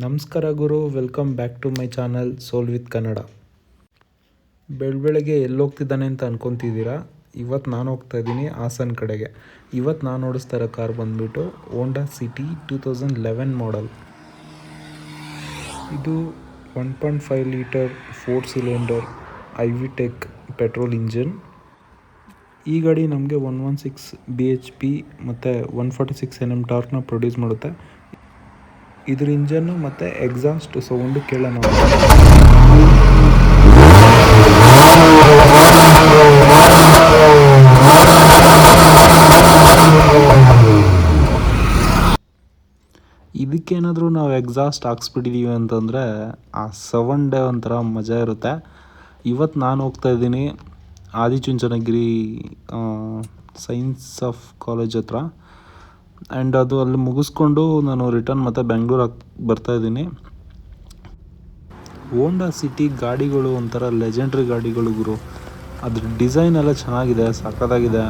ನಮಸ್ಕಾರ ಗುರು, welcome back to my channel soul with Kannada. ಬೆಳಗ್ಗೆ ಎಲ್ಲಿ ಹೋಗ್ತಿದ್ದಾನೆ ಅಂತ ಅನ್ಕೊತಿದ್ದೀರಾ? ಇವತ್ತು ನಾನು ಹೋಗ್ತಾ ಇದ್ದೀನಿ ಹಾಸನ ಕಡೆಗೆ. ಇವತ್ತು ನಾನು ಓಡಿಸ್ತಾ ಇರೋ ಕಾರ್ ಬಂದುಬಿಟ್ಟು ಹೋಂಡಾ ಸಿಟಿ 2011 ಮಾಡಲ್. ಇದು 1.5 litre 4 cylinder i-VTEC petrol engine. ಈ ಗಾಡಿ ನಮಗೆ 116 bhp ಮತ್ತು 146 Nm ಟಾರ್ಕ್ನ ಪ್ರೊಡ್ಯೂಸ್ ಮಾಡುತ್ತೆ. ಇದ್ರ ಇಂಜನ್ನು ಮತ್ತು ಎಕ್ಸಾಸ್ಟ್ ಸೌಂಡು ಕೇಳೋಣ. ಇದಕ್ಕೇನಾದರೂ ನಾವು ಎಕ್ಸಾಸ್ಟ್ ಹಾಕ್ಸ್ಬಿಟ್ಟಿದ್ದೀವಿ ಅಂತಂದರೆ ಆ ಸೌಂಡೇ ಒಂಥರ ಮಜಾ ಇರುತ್ತೆ. ಇವತ್ತು ನಾನು ಹೋಗ್ತಾ ಇದ್ದೀನಿ ಆದಿಚುಂಚನಗಿರಿ ಸೈನ್ಸ್ ಆಫ್ ಕಾಲೇಜ್ ಹತ್ರ. ಆ್ಯಂಡ್ ಅದು ಅಲ್ಲಿ ಮುಗಿಸ್ಕೊಂಡು ನಾನು ರಿಟರ್ನ್ ಮತ್ತು ಬೆಂಗಳೂರು ಬರ್ತಾಯಿದ್ದೀನಿ. ಹೋಂಡಾ ಸಿಟಿ ಗಾಡಿಗಳು ಒಂಥರ ಲೆಜೆಂಡ್ರಿ ಗಾಡಿಗಳು ಗುರು. ಅದ್ರ ಡಿಸೈನ್ ಎಲ್ಲ ಚೆನ್ನಾಗಿದೆ, ಸಖತ್ತಾಗಿದೆ.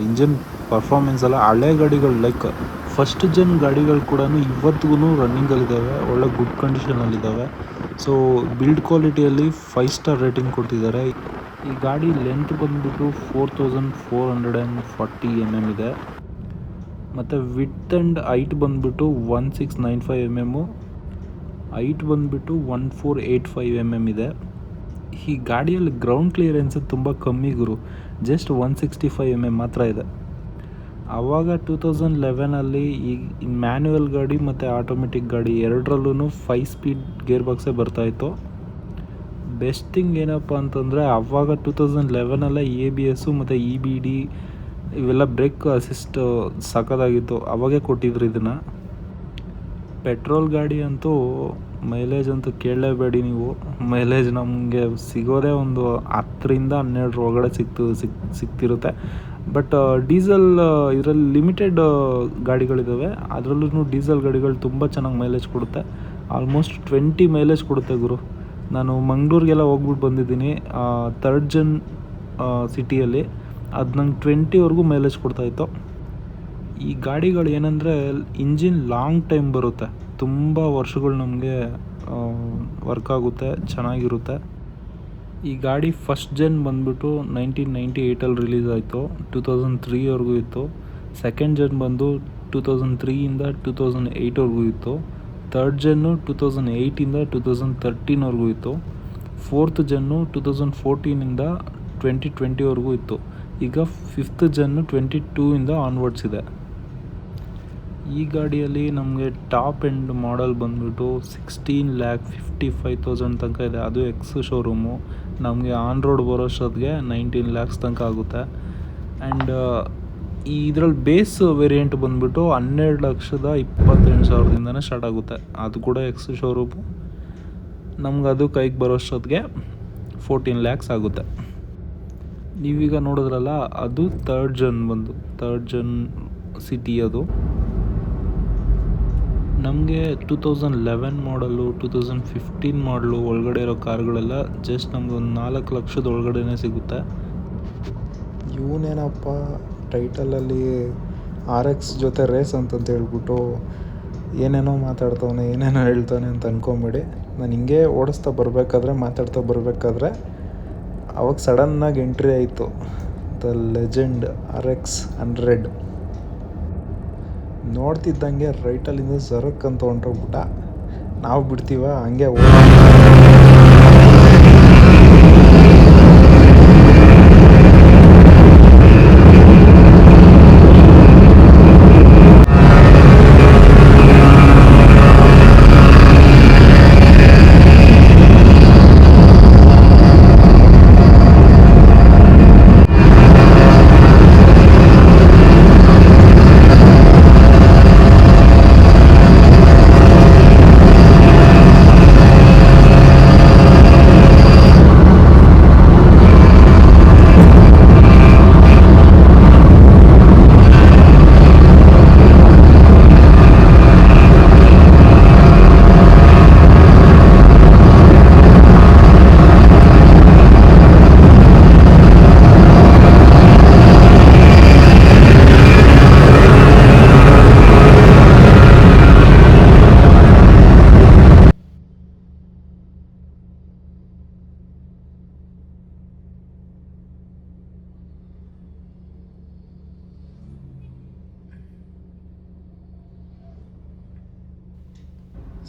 ಇಂಜಿನ್ ಪರ್ಫಾರ್ಮೆನ್ಸ್ ಎಲ್ಲ ಹಳೆ ಗಾಡಿಗಳು ಲೈಕ್ ಫಸ್ಟ್ ಜನ್ ಗಾಡಿಗಳು ಕೂಡ ಇವತ್ತಿಗೂ ರನ್ನಿಂಗಲ್ಲಿದ್ದಾವೆ, ಒಳ್ಳೆ ಗುಡ್ ಕಂಡೀಷನಲ್ಲಿದ್ದಾವೆ. ಸೊ ಬಿಲ್ಡ್ ಕ್ವಾಲಿಟಿಯಲ್ಲಿ 5 ಸ್ಟಾರ್ ರೇಟಿಂಗ್ ಕೊಟ್ಟಿದ್ದಾರೆ. ಈ ಗಾಡಿ ಲೆಂತ್ ಬಂದುಬಿಟ್ಟು 4440 mm ಇದೆ. ಮತ್ತು ವಿಡ್ತ್ ಆ್ಯಂಡ್ ಹೈಟ್ ಬಂದುಬಿಟ್ಟು 1695 mm, ಹೈಟ್ ಬಂದುಬಿಟ್ಟು 1485 mm ಇದೆ. ಈ ಗಾಡಿಯಲ್ಲಿ ಗ್ರೌಂಡ್ ಕ್ಲಿಯರೆನ್ಸ್ ತುಂಬ ಕಮ್ಮಿ ಗುರು, ಜಸ್ಟ್ 165 mm ಮಾತ್ರ ಇದೆ. ಆವಾಗ 2011 ಈ ಮ್ಯಾನ್ಯುವಲ್ ಗಾಡಿ ಮತ್ತು ಆಟೋಮೆಟಿಕ್ ಗಾಡಿ ಎರಡರಲ್ಲೂ 5 ಸ್ಪೀಡ್ ಗೇರ್ ಬಾಕ್ಸೇ ಬರ್ತಾಯಿತ್ತು. ಬೆಸ್ಟ್ ಥಿಂಗ್ ಏನಪ್ಪ ಅಂತಂದರೆ ಆವಾಗ 2011 ABS ಮತ್ತು EBD ಇವೆಲ್ಲ ಬ್ರೇಕ್ ಅಸಿಸ್ಟ್ ಸಖತ್ತಾಗಿತ್ತು, ಅವಾಗೇ ಕೊಟ್ಟಿದ್ರು ಇದನ್ನು. ಪೆಟ್ರೋಲ್ ಗಾಡಿ ಅಂತೂ ಮೈಲೇಜ್ ಅಂತೂ ಕೇಳಲೇಬೇಡಿ ನೀವು. ಮೈಲೇಜ್ ನಮಗೆ ಸಿಗೋದೇ ಒಂದು 10ರಿಂದ 12 ಒಳಗಡೆ ಸಿಗ್ತಿರುತ್ತೆ. ಬಟ್ ಡೀಸೆಲ್ ಇದರಲ್ಲಿ ಲಿಮಿಟೆಡ್ ಗಾಡಿಗಳಿದ್ದಾವೆ, ಅದರಲ್ಲೂ ಡೀಸೆಲ್ ಗಾಡಿಗಳು ತುಂಬ ಚೆನ್ನಾಗಿ ಮೈಲೇಜ್ ಕೊಡುತ್ತೆ. ಆಲ್ಮೋಸ್ಟ್ 20 ಮೈಲೇಜ್ ಕೊಡುತ್ತೆ ಗುರು. ನಾನು ಮಂಗಳೂರಿಗೆಲ್ಲ ಹೋಗ್ಬಿಟ್ಟು ಬಂದಿದ್ದೀನಿ 3rd ಜನ್ ಸಿಟಿಯಲ್ಲಿ, ಅದು ನಂಗೆ 20ವರೆಗೂ ಮೈಲೇಜ್ ಕೊಡ್ತಾಯಿತ್ತು. ಈ ಗಾಡಿಗಳು ಏನಂದರೆ ಇಂಜಿನ್ ಲಾಂಗ್ ಟೈಮ್ ಬರುತ್ತೆ, ತುಂಬ ವರ್ಷಗಳು ನಮಗೆ ವರ್ಕ್ ಆಗುತ್ತೆ, ಚೆನ್ನಾಗಿರುತ್ತೆ. ಈ ಗಾಡಿ ಫಸ್ಟ್ ಜನ್ ಬಂದುಬಿಟ್ಟು 1998 ರಿಲೀಸ್ ಆಯಿತು, 2003ವರೆಗೂ ಇತ್ತು. ಸೆಕೆಂಡ್ ಜನ್ ಬಂದು 2003ಇಂದ 2008ವರೆಗೂ ಇತ್ತು. 3rd ಜನ್ನು 2008ಇಂದ 2013ವರೆಗೂ ಇತ್ತು. 4th ಜನ್ನು 2014ಇಂದ 2020ವರೆಗೂ ಇತ್ತು. ಈಗ 5th ಜನ್ನು 22ಇಂದ ಆನ್ವರ್ಡ್ಸ್ ಇದೆ. ಈ ಗಾಡಿಯಲ್ಲಿ ನಮಗೆ ಟಾಪ್ ಎಂಡ್ ಮಾಡಲ್ ಬಂದುಬಿಟ್ಟು 16,55,000 ತನಕ ಇದೆ. ಅದು ಎಕ್ಸ್ ಶೋರೂಮು. ನಮಗೆ ಆನ್ ರೋಡ್ ಬರೋಷ್ಟೊತ್ತಿಗೆ 19 lakhs ತನಕ ಆಗುತ್ತೆ. ಆ್ಯಂಡ್ ಇದರಲ್ಲಿ ಬೇಸ್ ವೇರಿಯಂಟ್ ಬಂದುಬಿಟ್ಟು 12,28,000 ಸ್ಟಾರ್ಟ್ ಆಗುತ್ತೆ. ಅದು ಕೂಡ ಎಕ್ಸ್ ಶೋರೂಮು. ನಮ್ಗೆ ಅದು ಕೈಗೆ ಬರೋಷ್ಟೊತ್ತಿಗೆ 14 lakhs ಆಗುತ್ತೆ. ನೀವೀಗ ನೋಡಿದ್ರಲ್ಲ, ಅದು 3rd ಜನ್ ಸಿಟಿ. ಅದು ನಮಗೆ 2011 ಮಾಡಲು 2015 ಮಾಡಲು ಒಳಗಡೆ ಇರೋ ಕಾರ್ಗಳೆಲ್ಲ ಜಸ್ಟ್ ನಮ್ಗೆ ಒಂದು 4 ಲಕ್ಷದ ಒಳಗಡೆ ಸಿಗುತ್ತೆ. ಇವನೇನಪ್ಪ ಟೈಟಲಲ್ಲಿ RX ಜೊತೆ ರೇಸ್ ಅಂತಂತ ಹೇಳ್ಬಿಟ್ಟು ಏನೇನೋ ಮಾತಾಡ್ತವನೆ, ಏನೇನೋ ಹೇಳ್ತಾನೆ ಅಂತ ಅಂದ್ಕೊಂಬೇಡಿ. ನಾನು ಹಿಂಗೆ ಓಡಿಸ್ತಾ ಮಾತಾಡ್ತಾ ಬರಬೇಕಾದ್ರೆ ಅವಾಗ ಸಡನ್ನಾಗಿ ಎಂಟ್ರಿ ಆಯಿತು ದ ಲೆಜೆಂಡ್ RX 100. ನೋಡ್ತಿದ್ದಂಗೆ ರೈಟಲ್ಲಿಂದ ಜರಕ್ ಅಂತ ಹೊಂಟೋಗ್ಬಿಟ್ಟ. ನಾವು ಬಿಡ್ತೀವ ಹಂಗೆ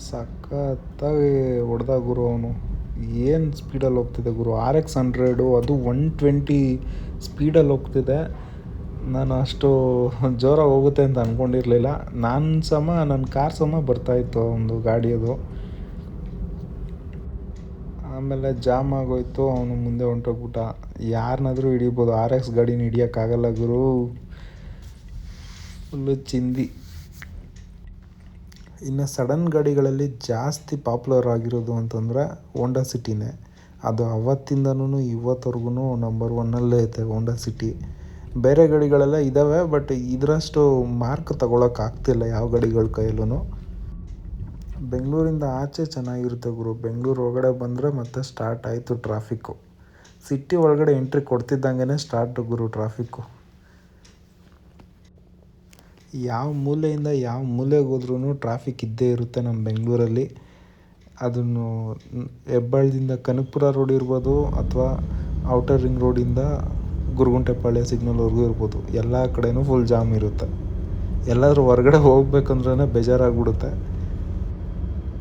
ಸಖತ್ತಾಗಿ ಹೊಡೆದ ಗುರು ಅವನು. ಏನು ಸ್ಪೀಡಲ್ಲಿ ಹೋಗ್ತಿದೆ ಗುರು. RX 100 ಅದು 120 ಸ್ಪೀಡಲ್ಲಿ ಹೋಗ್ತಿದೆ. ನಾನು ಅಷ್ಟು ಜೋರಾಗಿ ಹೋಗುತ್ತೆ ಅಂತ ಅಂದ್ಕೊಂಡಿರಲಿಲ್ಲ. ನನ್ನ ಕಾರ್ ಸಮ ಬರ್ತಾಯಿತ್ತು ಒಂದು ಗಾಡಿಯದು. ಆಮೇಲೆ ಜಾಮ್ ಆಗೋಯ್ತು, ಅವನು ಮುಂದೆ ಹೊಂಟೋಗ್ಬಿಟ್ಟ. ಯಾರನ್ನಾದರೂ ಹಿಡಿಬೋದು, RX ಗಾಡಿನ ಹಿಡಿಯೋಕ್ಕಾಗಲ್ಲ ಗುರು. ಫುಲ್ಲು ಚಿಂದಿ. ಇನ್ನು ಸಡನ್ ಗಾಡಿಗಳಲ್ಲಿ ಜಾಸ್ತಿ ಪಾಪ್ಯುಲರ್ ಆಗಿರೋದು ಅಂತಂದರೆ ಹೋಂಡಾ ಸಿಟಿನೇ. ಅದು ಅವತ್ತಿಂದನೂ ಇವತ್ತವರೆಗೂ ನಂಬರ್ 1 ಐತೆ ಹೋಂಡಾ ಸಿಟಿ. ಬೇರೆ ಗಾಡಿಗಳೆಲ್ಲ ಇದ್ದಾವೆ, ಬಟ್ ಇದರಷ್ಟು ಮಾರ್ಕ್ ತಗೊಳಕ್ಕಾಗ್ತಿಲ್ಲ ಯಾವ ಗಾಡಿಗಳ ಕೈಯಲ್ಲೂ. ಬೆಂಗಳೂರಿಂದ ಆಚೆ ಚೆನ್ನಾಗಿರುತ್ತೆ ಗುರು. ಬೆಂಗಳೂರು ಒಳಗಡೆ ಬಂದರೆ ಮತ್ತೆ ಸ್ಟಾರ್ಟ್ ಆಯಿತು ಟ್ರಾಫಿಕ್ಕು. ಸಿಟಿ ಒಳಗಡೆ ಎಂಟ್ರಿ ಕೊಡ್ತಿದ್ದಂಗೆ ಸ್ಟಾರ್ಟು ಗುರು ಟ್ರಾಫಿಕ್ಕು. ಯಾವ ಮೂಲೆಯಿಂದ ಯಾವ ಮೂಲೆಗೆ ಹೋದ್ರೂ ಟ್ರಾಫಿಕ್ ಇದ್ದೇ ಇರುತ್ತೆ ನಮ್ಮ ಬೆಂಗಳೂರಲ್ಲಿ. ಅದನ್ನು ಹೆಬ್ಬಾಳದಿಂದ ಕನಕಪುರ ರೋಡ್ ಇರ್ಬೋದು, ಅಥವಾ ಔಟರ್ ರಿಂಗ್ ರೋಡಿಂದ ಗುರುಗುಂಟೆಪಾಳ್ಯ ಸಿಗ್ನಲ್ವರೆಗೂ ಇರ್ಬೋದು. ಎಲ್ಲ ಕಡೆಯೂ ಫುಲ್ ಜಾಮ್ ಇರುತ್ತೆ. ಎಲ್ಲಾದರೂ ಹೊರಗಡೆ ಹೋಗ್ಬೇಕಂದ್ರೆ ಬೇಜಾರಾಗ್ಬಿಡುತ್ತೆ.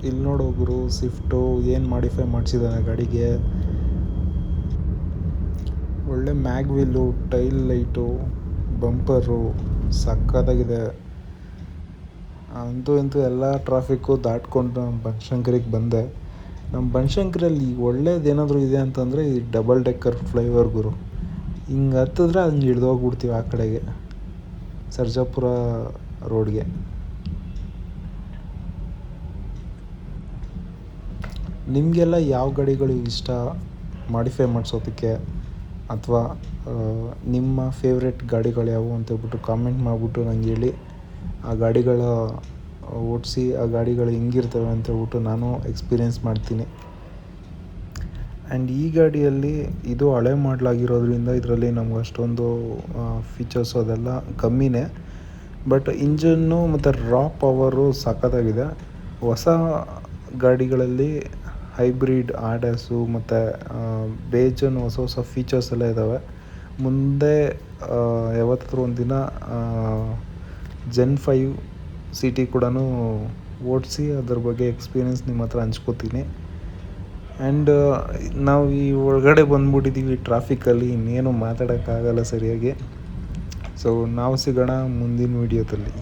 ಇಲ್ಲಿ ನೋಡೋ ಗುರು, ಸ್ವಿಫ್ಟು ಏನು ಮಾಡಿಫೈ ಮಾಡಿಸಿದ್ದಾನೆ ಗಾಡಿಗೆ. ಒಳ್ಳೆ ಮ್ಯಾಗ್ವಿಲ್ಲು, ಟೈಲ್ ಲೈಟು, ಬಂಪರು ಸಕ್ಕತ್ತಾಗಿದೆ. ಅಂತೂ ಎಲ್ಲ ಟ್ರಾಫಿಕ್ಕು ದಾಟ್ಕೊಂಡು ನಮ್ಮ ಬನಶಂಕರಿಗೆ ಬಂದೆ. ನಮ್ಮ ಬನಶಂಕರಲ್ಲಿ ಒಳ್ಳೇದೇನಾದರೂ ಇದೆ ಅಂತಂದರೆ ಈ ಡಬಲ್ ಡೆಕ್ಕರ್ ಫ್ಲೈಓವರ್ ಗುರು. ಹಿಂಗೆ ಹತ್ತಿದ್ರೆ ಹಂಗೆ ಹಿಡ್ದೋಗ್ಬಿಡ್ತೀವಿ ಆ ಕಡೆಗೆ, ಸರ್ಜಾಪುರ ರೋಡ್ಗೆ. ನಿಮಗೆಲ್ಲ ಯಾವ ಗಾಡಿಗಳು ಇಷ್ಟ ಮಾಡಿಫೈ ಮಾಡಿಸೋದಕ್ಕೆ, ಅಥವಾ ನಿಮ್ಮ ಫೇವ್ರೆಟ್ ಗಾಡಿಗಳು ಯಾವುವು ಅಂತೇಳ್ಬಿಟ್ಟು ಕಾಮೆಂಟ್ ಮಾಡಿಬಿಟ್ಟು ನಂಗೆ ಹೇಳಿ. ಆ ಗಾಡಿಗಳ ಓಡಿಸಿ ಆ ಗಾಡಿಗಳು ಹೆಂಗಿರ್ತವೆ ಅಂತೇಳ್ಬಿಟ್ಟು ನಾನು ಎಕ್ಸ್ಪೀರಿಯೆನ್ಸ್ ಮಾಡ್ತೀನಿ. ಆ್ಯಂಡ್ ಈ ಗಾಡಿಯಲ್ಲಿ ಇದು ಹಳೆ ಮಾಡಲಾಗಿರೋದ್ರಿಂದ ಇದರಲ್ಲಿ ನಮ್ಗೆ ಅಷ್ಟೊಂದು ಫೀಚರ್ಸು ಅದೆಲ್ಲ ಕಮ್ಮಿನೇ. ಬಟ್ ಇಂಜನ್ನು ಮತ್ತು ರಾ ಪವರು ಸಖತ್ತಾಗಿದೆ. ಹೊಸ ಗಾಡಿಗಳಲ್ಲಿ ಹೈಬ್ರಿಡ್ ಆಡಾಸು ಮತ್ತು ಬೇಜನ್ ಹೊಸ ಫೀಚರ್ಸ್ ಎಲ್ಲ ಇದ್ದಾವೆ. ಮುಂದೆ ಯಾವತ್ತಾದ್ರೂ ಒಂದಿನ Gen 5 ಸಿಟಿ ಕೂಡ ಓಡಿಸಿ ಅದ್ರ ಬಗ್ಗೆ ಎಕ್ಸ್ಪೀರಿಯೆನ್ಸ್ ನಿಮ್ಮ ಹತ್ರ ಹಂಚ್ಕೋತೀನಿ. ಆ್ಯಂಡ್ ನಾವು ಈ ಒಳಗಡೆ ಬಂದ್ಬಿಟ್ಟಿದ್ದೀವಿ ಟ್ರಾಫಿಕಲ್ಲಿ, ಇನ್ನೇನು ಮಾತಾಡೋಕ್ಕಾಗಲ್ಲ ಸರಿಯಾಗಿ. ಸೊ ನಾವು ಸಿಗೋಣ ಮುಂದಿನ ವೀಡಿಯೋದಲ್ಲಿ.